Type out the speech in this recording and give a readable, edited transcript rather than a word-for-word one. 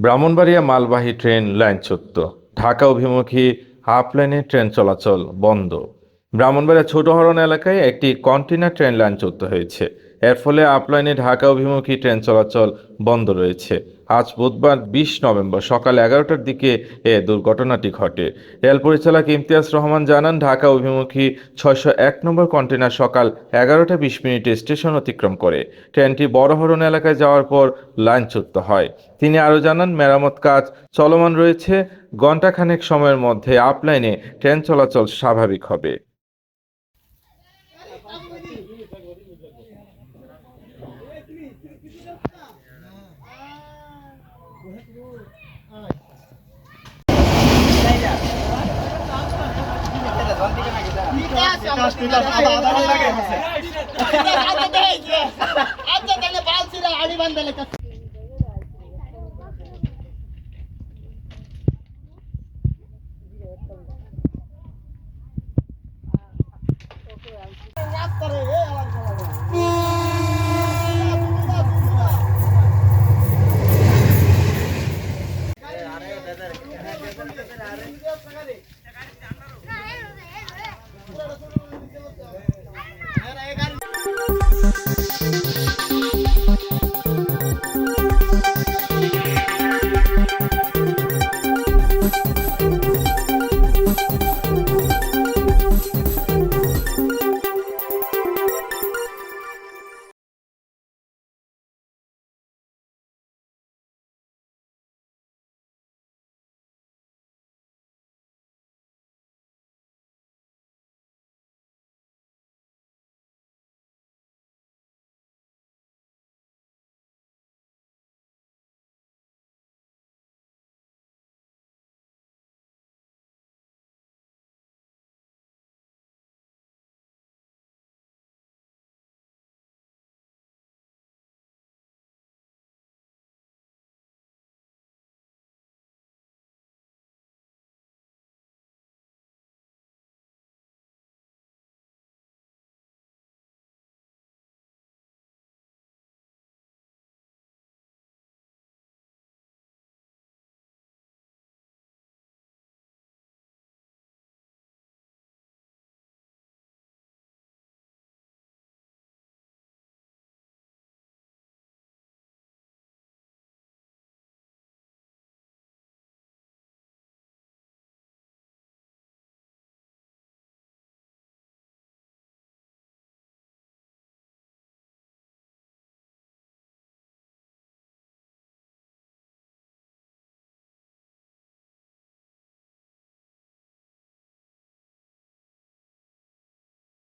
ব্রাহ্মণবাড়িয়া মালবাহী ট্রেন লাইনচ্যুত। ঢাকা অভিমুখী হাফ লাইনে ট্রেন চলাচল বন্ধ। ব্রাহ্মণবাড়িয়া ছোট হরণ এলাকায় একটি কন্টেইনার ট্রেন লাইনচ্যুত হয়েছে। এর ফলে আপ লাইনে ঢাকা অভিমুখী ট্রেন চলাচল বন্ধ রয়েছে। আজ বুধবার 20 নভেম্বর সকাল 11টার দিকে এ দুর্ঘটনাটি ঘটে। রেল পরিচালক ইমতিয়াজ রহমান জানান, ঢাকা অভিমুখী 601 নম্বর কন্টেইনার সকাল 11টা 20 মিনিটে স্টেশন অতিক্রম করে। ট্রেনটি বড় হরণ এলাকায় যাওয়ার পর লাইনচ্যুত হয়। তিনি আরও জানান, মেরামত কাজ চলমান রয়েছে। ঘণ্টাখানেক সময়ের মধ্যে আপ লাইনে ট্রেন চলাচল স্বাভাবিক হবে। আচ্ছা তাহলে বালছিরা আড়ি বান্ধালে